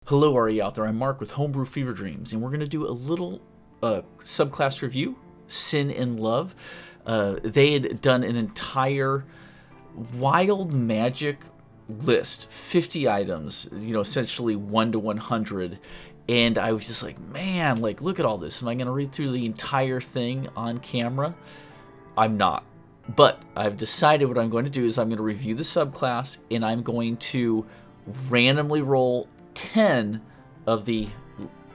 Hello, are you out there? I'm Mark with Homebrew Fever Dreams, and we're going to do a little subclass review, Sin and Love. They had done an entire wild magic list, 50 items, essentially 1 to 100. And I was just like, man, look at all this. Am I going to read through the entire thing on camera? I'm not. But I've decided what I'm going to do is I'm going to review the subclass, and I'm going to randomly roll 10 of the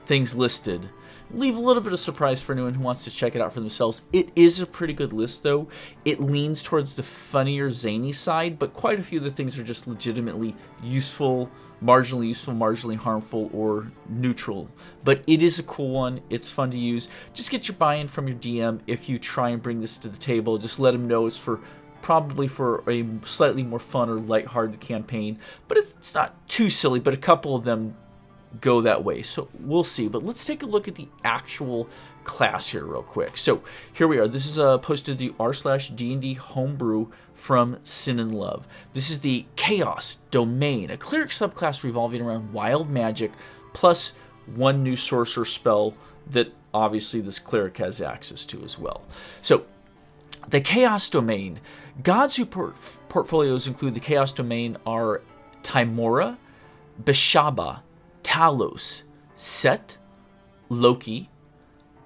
things listed. Leave a little bit of surprise for anyone who wants to check it out for themselves. It is a pretty good list, though. It leans towards the funnier, zany side, but quite a few of the things are just legitimately useful, marginally harmful, or neutral. But it is a cool one. It's fun to use. Just get your buy-in from your DM if you try and bring this to the table. Just let him know it's probably for a slightly more fun or lighthearted campaign, but it's not too silly, but a couple of them go that way, so we'll see. But let's take a look at the actual class here real quick. So here we are. This is posted to the r/DnD Homebrew from Sin and Love. This is the Chaos Domain, a cleric subclass revolving around wild magic, plus one new sorcerer spell that obviously this cleric has access to as well. So the Chaos Domain. Gods whose portfolios include the Chaos Domain are Tymora, Beshaba, Talos, Set, Loki,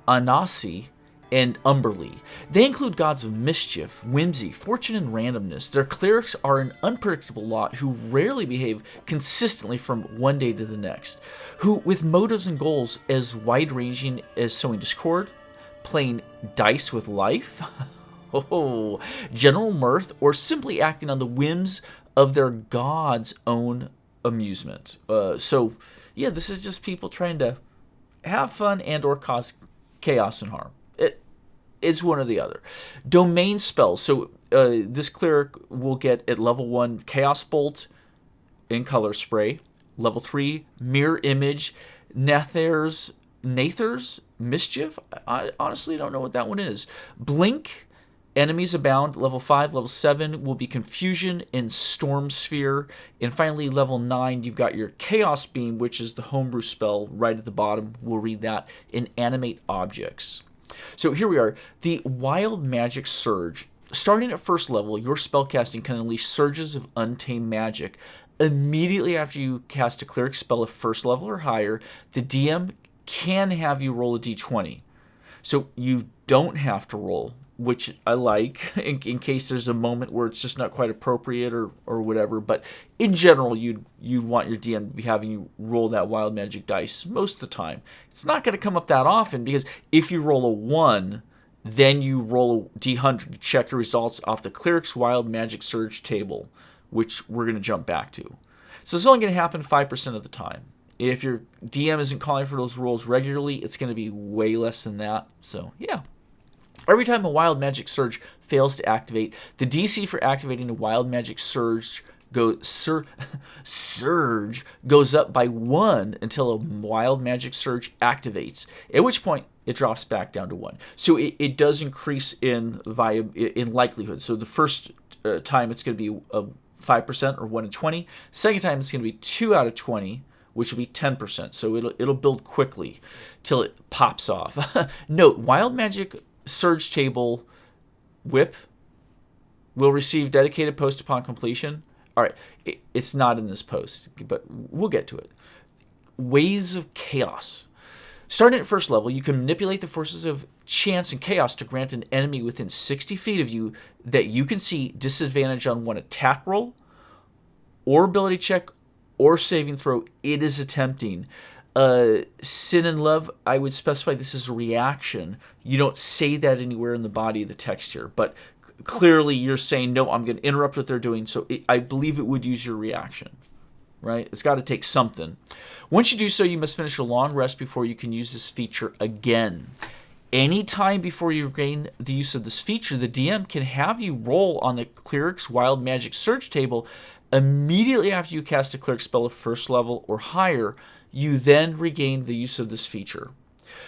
Anasi, and Umberly. They include gods of mischief, whimsy, fortune, and randomness. Their clerics are an unpredictable lot who rarely behave consistently from one day to the next, who with motives and goals as wide-ranging as sowing discord, playing dice with life, general mirth, or simply acting on the whims of their god's own amusement. So, this is just people trying to have fun and or cause chaos and harm. It's one or the other. Domain spells. So this cleric will get at level 1 Chaos Bolt in Color Spray. Level 3 Mirror Image. Nether's Mischief. I honestly don't know what that one is. Blink. Enemies Abound, level 5. Level 7 will be Confusion and Storm Sphere. And finally, level 9, you've got your Chaos Beam, which is the homebrew spell right at the bottom. We'll read that. And Animate Objects. So here we are. The Wild Magic Surge. Starting at first level, your spellcasting can unleash surges of untamed magic. Immediately after you cast a cleric spell at first level or higher, the DM can have you roll a d20. So you don't have to roll, which I like, in case there's a moment where it's just not quite appropriate or whatever. But in general, you'd want your DM to be having you roll that wild magic dice most of the time. It's not going to come up that often, because if you roll a 1, then you roll a d100 to check the results off the Cleric's Wild Magic Surge table, which we're going to jump back to. So it's only going to happen 5% of the time. If your DM isn't calling for those rolls regularly, it's going to be way less than that. So, yeah. Every time a Wild Magic Surge fails to activate, the DC for activating a Wild Magic Surge goes up by 1 until a Wild Magic Surge activates, at which point it drops back down to 1. So it does increase in likelihood. So the first time it's going to be a 5% or 1 in 20. Second time it's going to be 2 out of 20, which will be 10%. So it'll build quickly till it pops off. Note, Wild Magic Surge table whip will receive dedicated post upon completion. All right, it's not in this post, but we'll get to it. Ways of Chaos. Starting at first level, you can manipulate the forces of chance and chaos to grant an enemy within 60 feet of you that you can see disadvantage on one attack roll, or ability check, or saving throw it is attempting. Sin and Love, I would specify this as a reaction. You don't say that anywhere in the body of the text here, but clearly you're saying, no, I'm going to interrupt what they're doing, so I believe it would use your reaction, right? It's got to take something. Once you do so, you must finish a long rest before you can use this feature again. Anytime before you gain the use of this feature, the DM can have you roll on the Cleric's Wild Magic Surge table immediately after you cast a cleric spell of first level or higher. You then regain the use of this feature.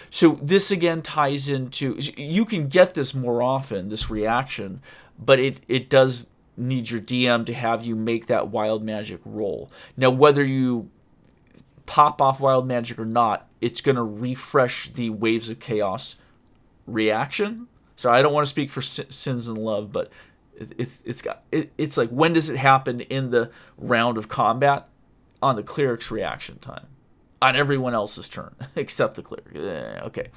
So this again ties into, you can get this more often, this reaction, but it does need your DM to have you make that wild magic roll. Now, whether you pop off wild magic or not, it's going to refresh the Waves of Chaos reaction. So I don't want to speak for Sins and Love, but it's like, when does it happen in the round of combat? On the Cleric's reaction time. On everyone else's turn, except the Cleric. Okay.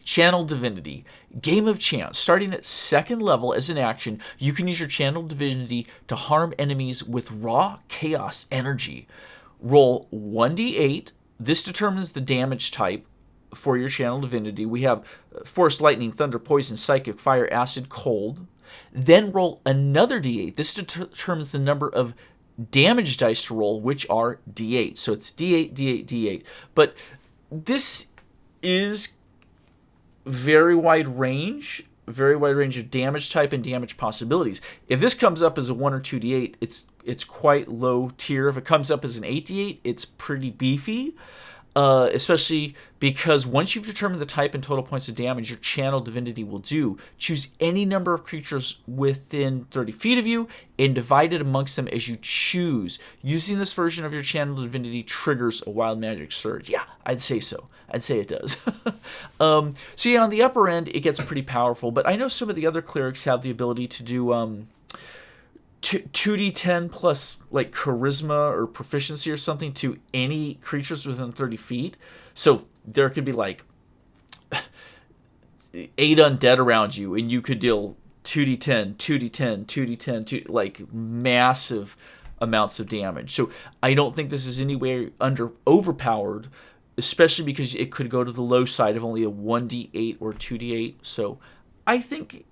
Channel Divinity. Game of Chance. Starting at 2nd level as an action, you can use your Channel Divinity to harm enemies with raw chaos energy. Roll 1d8. This determines the damage type for your Channel Divinity. We have Force, Lightning, Thunder, Poison, Psychic, Fire, Acid, Cold. Then roll another d8. This determines the number of damage dice to roll, which are d8. So it's d8, d8, d8. But this is very wide range of damage type and damage possibilities. If this comes up as a 1 or 2d8, it's quite low tier. If it comes up as an 8d8, it's pretty beefy. Especially because once you've determined the type and total points of damage your Channel Divinity will do, choose any number of creatures within 30 feet of you and divide it amongst them as you choose. Using this version of your Channel Divinity triggers a Wild Magic Surge. Yeah, I'd say so. I'd say it does. So yeah, on the upper end, it gets pretty powerful, but I know some of the other clerics have the ability to do 2d10 plus like charisma or proficiency or something to any creatures within 30 feet. So there could be like 8 undead around you, and you could deal 2d10, 2d10, 2d10, like massive amounts of damage. So I don't think this is anywhere overpowered, especially because it could go to the low side of only a 1d8 or 2d8. So I think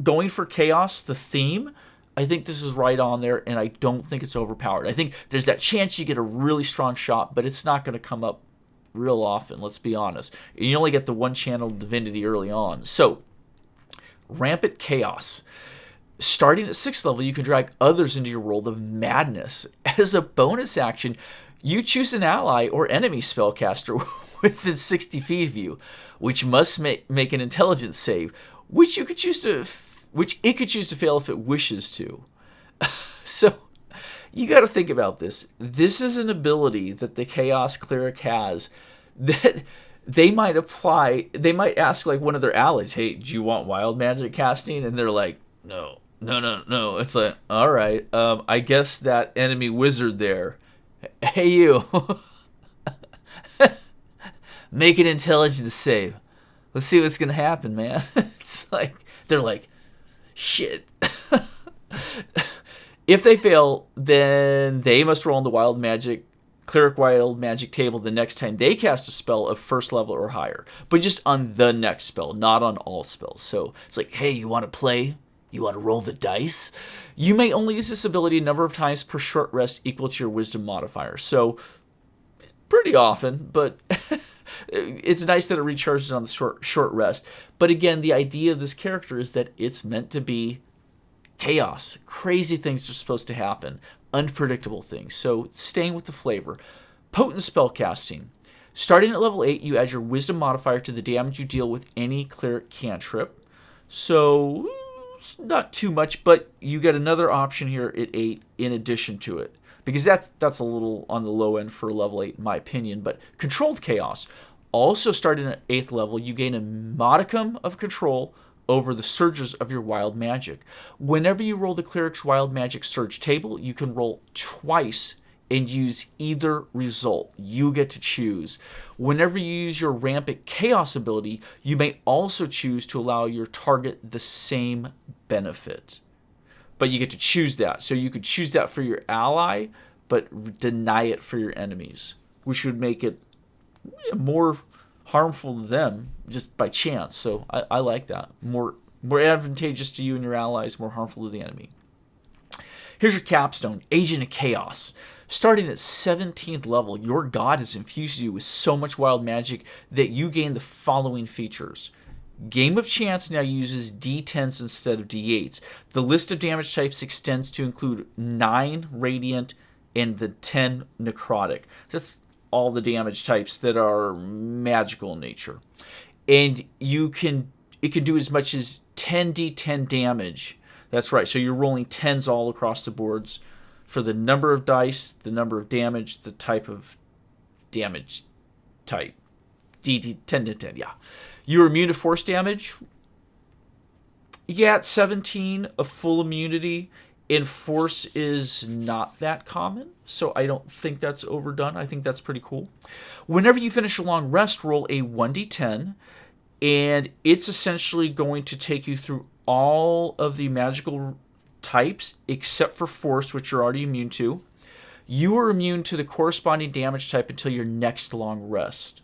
going for chaos, the theme, I think this is right on there, and I don't think it's overpowered. I think there's that chance you get a really strong shot, but it's not going to come up real often, let's be honest. You only get the one Channel Divinity early on. So, Rampant Chaos. Starting at 6th level, you can drag others into your World of Madness. As a bonus action, you choose an ally or enemy spellcaster within 60 feet of you, which must make an intelligence save, which it could choose to fail if it wishes to. So, you got to think about this. This is an ability that the Chaos Cleric has that they might apply. They might ask like one of their allies, "Hey, do you want wild magic casting?" And they're like, "No." It's like, all right, I guess that enemy wizard there. Hey, you. Make an intelligence save. Let's see what's gonna happen, man. It's like they're like, shit. If they fail, then they must roll on the Cleric Wild Magic table the next time they cast a spell of 1st level or higher. But just on the next spell, not on all spells. So it's like, hey, you want to play? You want to roll the dice? You may only use this ability a number of times per short rest equal to your wisdom modifier. So pretty often, but it's nice that it recharges on the short rest. But again, the idea of this character is that it's meant to be chaos. Crazy things are supposed to happen. Unpredictable things. So staying with the flavor. Potent spellcasting. Starting at level 8, you add your wisdom modifier to the damage you deal with any cleric cantrip. So it's not too much, but you get another option here at 8 in addition to it. Because that's a little on the low end for level 8 in my opinion. But controlled chaos. Also starting at 8th level, you gain a modicum of control over the surges of your wild magic. Whenever you roll the Cleric's Wild Magic Surge table, you can roll twice and use either result. You get to choose. Whenever you use your Rampant Chaos ability, you may also choose to allow your target the same benefit. But you get to choose that. So you could choose that for your ally, but deny it for your enemies, which would make it more harmful to them just by chance. So I like that. More advantageous to you and your allies, more harmful to the enemy. Here's your capstone, Agent of Chaos. Starting at 17th level, your god has infused you with so much wild magic that you gain the following features. Game of Chance now uses D10s instead of D8s. The list of damage types extends to include 9 radiant and the 10 necrotic. That's all the damage types that are magical in nature. And it can do as much as 10d10 damage. That's right. So you're rolling 10s all across the boards for the number of dice, the number of damage, the type of damage type. DD 10 to 10, yeah. You're immune to force damage. Yeah, at 17, a full immunity in force is not that common, so I don't think that's overdone. I think that's pretty cool. Whenever you finish a long rest, roll a 1d10, and it's essentially going to take you through all of the magical types except for force, which you're already immune to. You are immune to the corresponding damage type until your next long rest.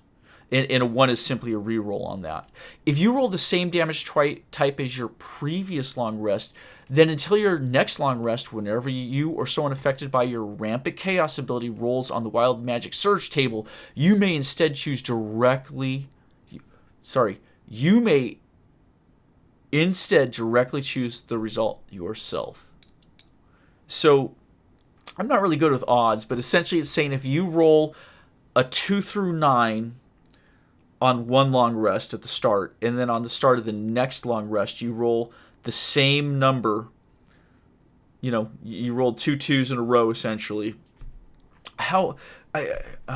And a 1 is simply a reroll on that. If you roll the same damage type as your previous long rest, then until your next long rest, whenever you or someone affected by your Rampant Chaos ability rolls on the Wild Magic Surge table, you may instead choose directly choose the result yourself. So, I'm not really good with odds, but essentially it's saying if you roll a 2 through 9 on one long rest at the start, and then on the start of the next long rest, you roll the same number. You rolled 2 2s in a row, essentially. I'm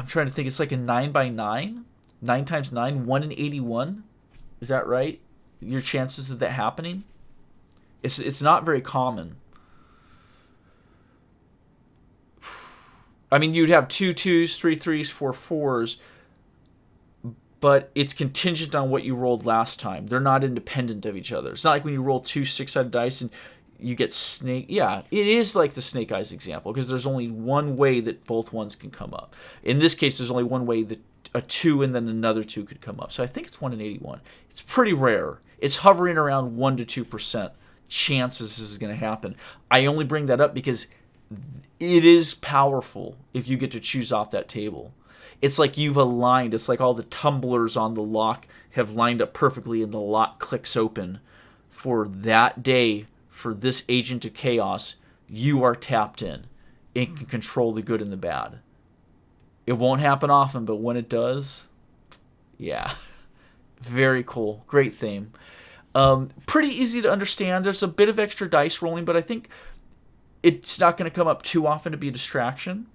trying to think. It's like a 9 by 9? 9 times 9? 1 in 81? Is that right? Your chances of that happening? It's not very common. I mean, you'd have 2 2s, 3 3s, 4 4s, but it's contingent on what you rolled last time. They're not independent of each other. It's not like when you roll 2 6-sided dice and you get snake. Yeah, it is like the snake eyes example, because there's only one way that both ones can come up. In this case, there's only one way that a 2 and then another 2 could come up. So I think it's 1 in 81. It's pretty rare. It's hovering around 1 to 2% chances this is going to happen. I only bring that up because it is powerful if you get to choose off that table. It's like you've aligned. It's like all the tumblers on the lock have lined up perfectly and the lock clicks open. For that day, for this agent of chaos, you are tapped in and can control the good and the bad. It won't happen often, but when it does, yeah. Very cool. Great theme. Pretty easy to understand. There's a bit of extra dice rolling, but I think it's not going to come up too often to be a distraction.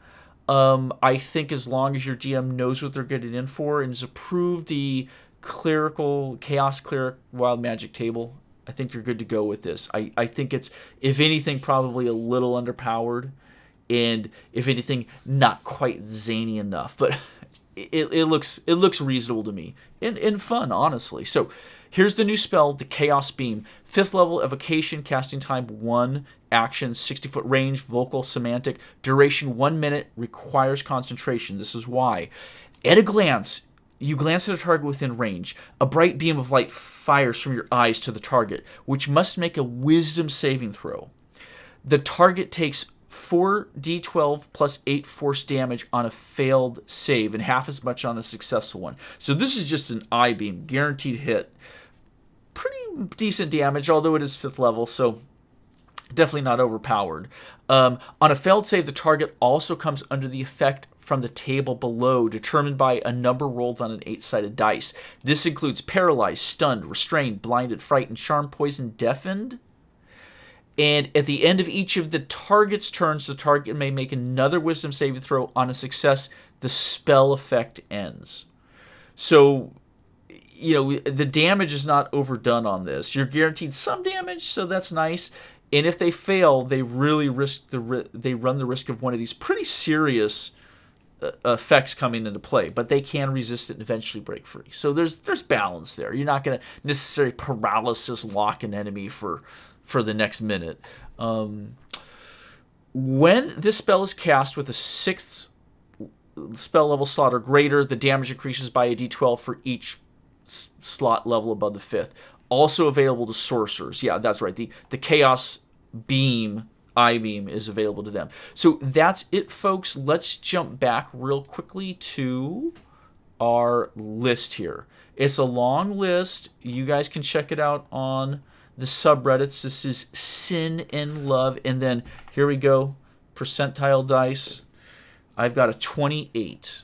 I think as long as your DM knows what they're getting in for and has approved the Chaos Cleric Wild Magic table, I think you're good to go with this. I think it's, if anything, probably a little underpowered, and if anything, not quite zany enough. But it looks reasonable to me and fun, honestly. So here's the new spell, the Chaos Beam. 5th level, evocation, casting time 1, action, 60-foot range, vocal, semantic, duration 1 minute, requires concentration. This is why. At a glance, you glance at a target within range. A bright beam of light fires from your eyes to the target, which must make a wisdom saving throw. The target takes 4d12 plus 8 force damage on a failed save and half as much on a successful one. So this is just an eye beam, guaranteed hit. Pretty decent damage, although it is 5th level, so definitely not overpowered. On a failed save, the target also comes under the effect from the table below, determined by a number rolled on an 8-sided dice. This includes paralyzed, stunned, restrained, blinded, frightened, charmed, poisoned, deafened. And at the end of each of the target's turns, the target may make another wisdom saving throw. On a success, the spell effect ends. So, the damage is not overdone on this. You're guaranteed some damage, so that's nice. And if they fail, they really run the risk of one of these pretty serious effects coming into play. But they can resist it and eventually break free. So there's balance there. You're not going to necessarily paralysis lock an enemy for the next minute. When this spell is cast with a 6th spell level slot or greater, the damage increases by a d12 for each slot level above the 5th. Also available to sorcerers. Yeah, that's right. The Chaos Beam, Eye Beam, is available to them. So that's it, folks. Let's jump back real quickly to our list here. It's a long list. You guys can check it out on the subreddits. This is Sin and Love. And then here we go. Percentile dice. I've got a 28.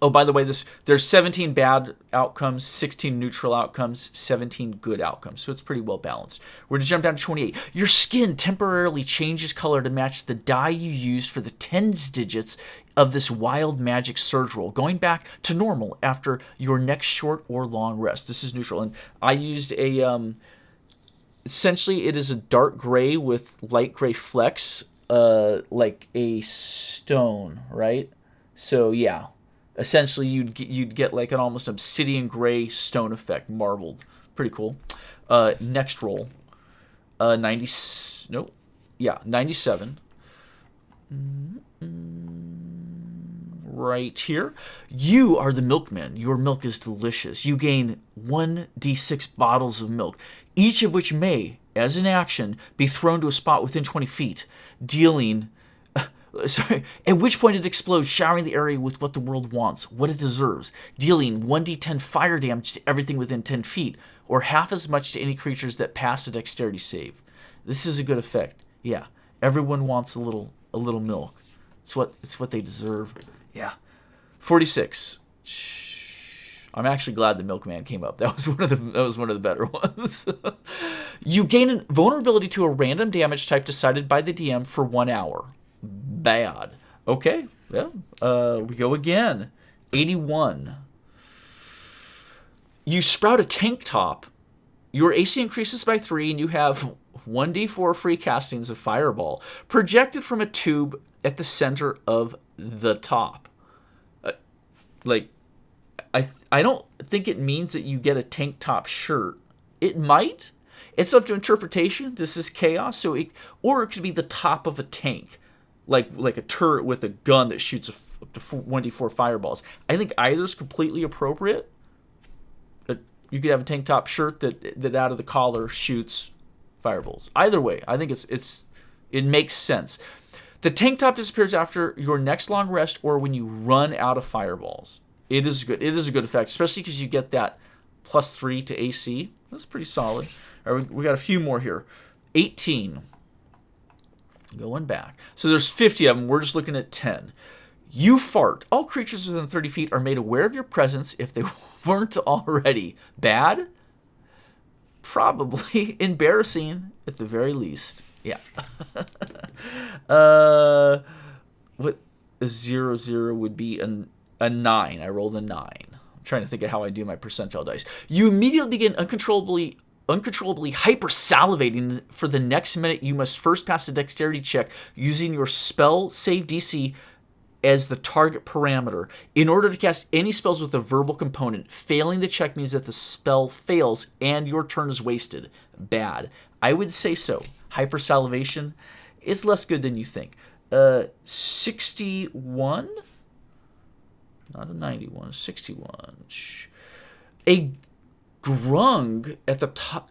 Oh, by the way, there's 17 bad outcomes, 16 neutral outcomes, 17 good outcomes. So it's pretty well balanced. We're going to jump down to 28. Your skin temporarily changes color to match the dye you used for the tens digits of this wild magic surge roll, going back to normal after your next short or long rest. This is neutral. And I used a, essentially it is a dark gray with light gray flecks, like a stone, right? So yeah, essentially you'd get like an almost obsidian gray stone effect, marbled. Pretty cool. Next roll. 97. Right here. You are the milkman. Your milk is delicious. You gain 1d6 bottles of milk, each of which may, as an action, be thrown to a spot within 20 feet, dealing... at which point it explodes, showering the area with what the world wants, what it deserves, dealing 1d10 fire damage to everything within 10 feet, or half as much to any creatures that pass a dexterity save. This is a good effect. Yeah, everyone wants a little milk. It's what they deserve. Yeah. 46. I'm actually glad the milkman came up. That was one of the better ones. You gain a vulnerability to a random damage type decided by the DM for 1 hour. Bad. Okay. Yeah. We go again. 81. You sprout a tank top. Your AC increases by 3, and you have 1d4 free castings of Fireball projected from a tube at the center of the top. I don't think it means that you get a tank top shirt. It might. It's up to interpretation. This is chaos, or it could be the top of a tank, like a turret with a gun that shoots up to 1d4 fireballs. I think either is completely appropriate. You could have a tank top shirt that out of the collar shoots fireballs. Either way, I think it makes sense. The tank top disappears after your next long rest or when you run out of fireballs. It is good. It is a good effect, especially because you get that +3 to AC. That's pretty solid. All right, we got a few more here. 18. Going back. So there's 50 of them. We're just looking at 10. You fart. All creatures within 30 feet are made aware of your presence if they weren't already. Bad? Probably. Embarrassing at the very least. Yeah. What a 0 would be a 9. I rolled a 9. I'm trying to think of how I do my percentile dice. You immediately begin uncontrollably hyper-salivating. For the next minute, you must first pass a dexterity check using your spell save DC as the target parameter. In order to cast any spells with a verbal component, failing the check means that the spell fails and your turn is wasted. Bad. I would say so. Hypersalivation is less good than you think. 61? Not a 91, 61. A grung at the top...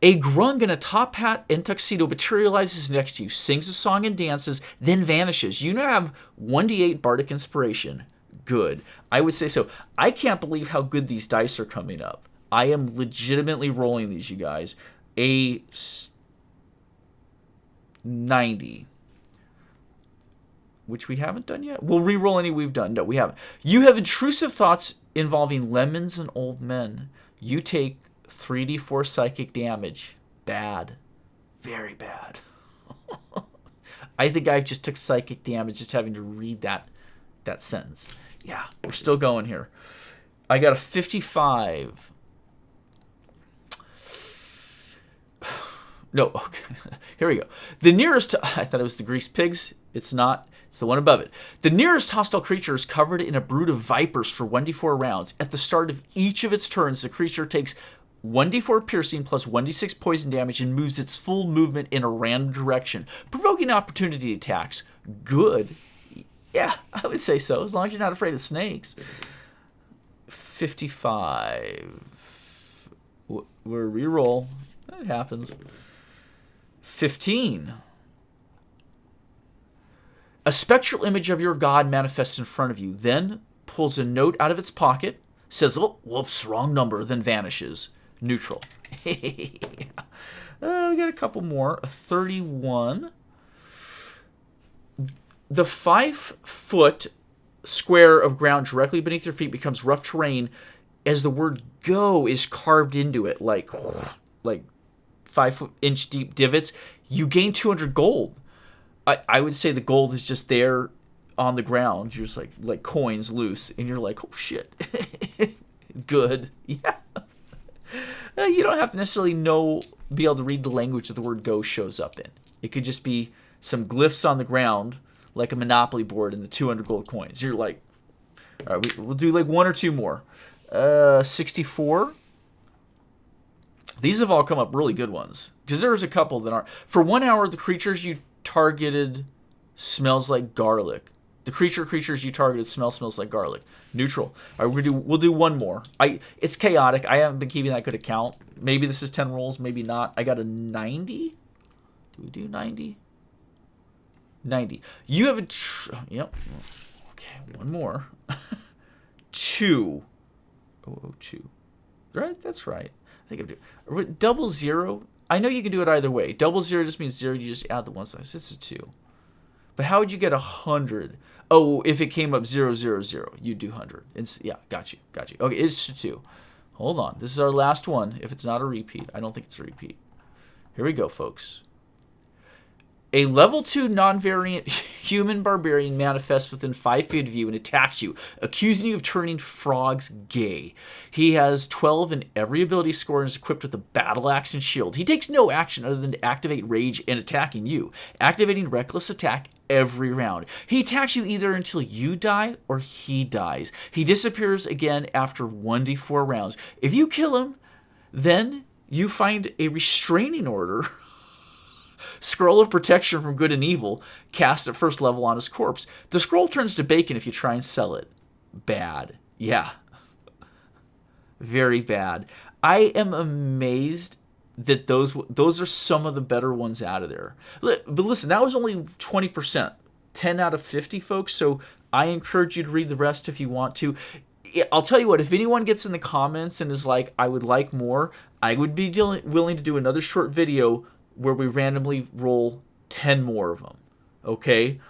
A grung in a top hat and tuxedo materializes next to you, sings a song and dances, then vanishes. You now have 1d8 bardic inspiration. Good. I would say so. I can't believe how good these dice are coming up. I am legitimately rolling these, you guys. A 90. Which we haven't done yet. We'll re-roll any we've done. No, we haven't. You have intrusive thoughts involving lemons and old men. You take 3d4 psychic damage. Bad. Very bad. I think I just took psychic damage just having to read that sentence. Yeah, we're still going here. I got a 55. No, okay. Here we go. The nearest... I thought it was the greased pigs. It's not. It's the one above it. The nearest hostile creature is covered in a brood of vipers for 1d4 rounds. At the start of each of its turns, the creature takes 1d4 piercing plus 1d6 poison damage and moves its full movement in a random direction, provoking opportunity attacks. Good. Yeah, I would say so, as long as you're not afraid of snakes. 55. We're reroll. That happens. 15. A spectral image of your god manifests in front of you, then pulls a note out of its pocket, says, "Oh, whoops, wrong number," then vanishes. Neutral. We got a couple more. A 31. The 5-foot square of ground directly beneath your feet becomes rough terrain as the word "go" is carved into it, like 5-inch deep divots. You gain 200 gold. I would say the gold is just there on the ground. You're just like coins loose, and you're like, oh shit. Good. Yeah. You don't have to necessarily be able to read the language that the word go shows up in. It could just be some glyphs on the ground, like a Monopoly board and the 200 gold coins. You're like, all right, we'll do like 1 or 2 more. 64. These have all come up really good ones, because there's a couple that aren't. For 1 hour, the creatures you targeted smells like garlic. The creatures you targeted smells like garlic. Neutral. All right, we'll do 1 more. It's chaotic. I haven't been keeping that good account. Maybe this is 10 rolls, maybe not. I got a 90. Do we do 90? 90. You have yep. Okay, 1 more. 2. Oh, 2. Right? That's right. I think I'm doing double 0. I know you can do it either way. Double 0 just means 0. You just add the 1 slice. It's a 2. But how would you get 100? Oh, if it came up 0, 0, 0, you'd do 100. Yeah, got you. Okay, it's a 2. Hold on. This is our last one. If it's not a repeat, I don't think it's a repeat. Here we go, folks. A level 2 non-variant human barbarian manifests within 5 feet of you and attacks you, accusing you of turning frogs gay. He has 12 in every ability score and is equipped with a battle axe and shield. He takes no action other than to activate rage and attacking you, activating reckless attack every round. He attacks you either until you die or he dies. He disappears again after 1d4 rounds. If you kill him, then you find a restraining order, scroll of protection from good and evil, cast at first level on his corpse. The scroll turns to bacon if you try and sell it. Bad. Yeah. Very bad. I am amazed that those are some of the better ones out of there. But listen, that was only 20%. 10 out of 50, folks. So I encourage you to read the rest if you want to. I'll tell you what, if anyone gets in the comments and is like, I would like more, I would be willing to do another short video where we randomly roll 10 more of them, okay?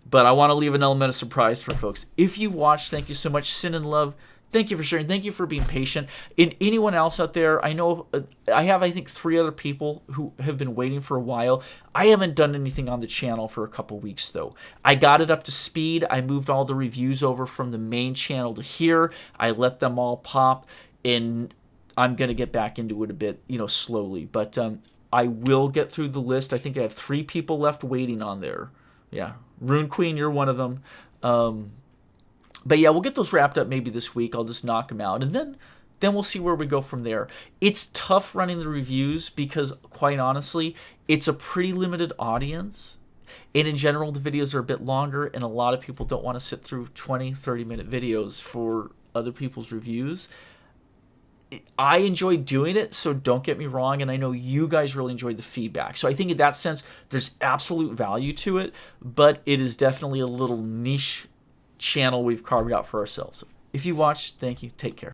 But I want to leave an element of surprise for folks. If you watched, thank you so much. Sin and love, thank you for sharing. Thank you for being patient. And anyone else out there, I know I have, I think, 3 other people who have been waiting for a while. I haven't done anything on the channel for a couple weeks, though. I got it up to speed. I moved all the reviews over from the main channel to here. I let them all pop, and I'm going to get back into it a bit, slowly. But I will get through the list. I think I have 3 people left waiting on there. Yeah, Rune Queen, you're one of them. But yeah, we'll get those wrapped up maybe this week. I'll just knock them out, and then we'll see where we go from there. It's tough running the reviews because, quite honestly, it's a pretty limited audience. And in general, the videos are a bit longer, and a lot of people don't want to sit through 20, 30-minute videos for other people's reviews. I enjoy doing it, so don't get me wrong, and I know you guys really enjoyed the feedback. So I think in that sense, there's absolute value to it, but it is definitely a little niche channel we've carved out for ourselves. If you watched, thank you. Take care.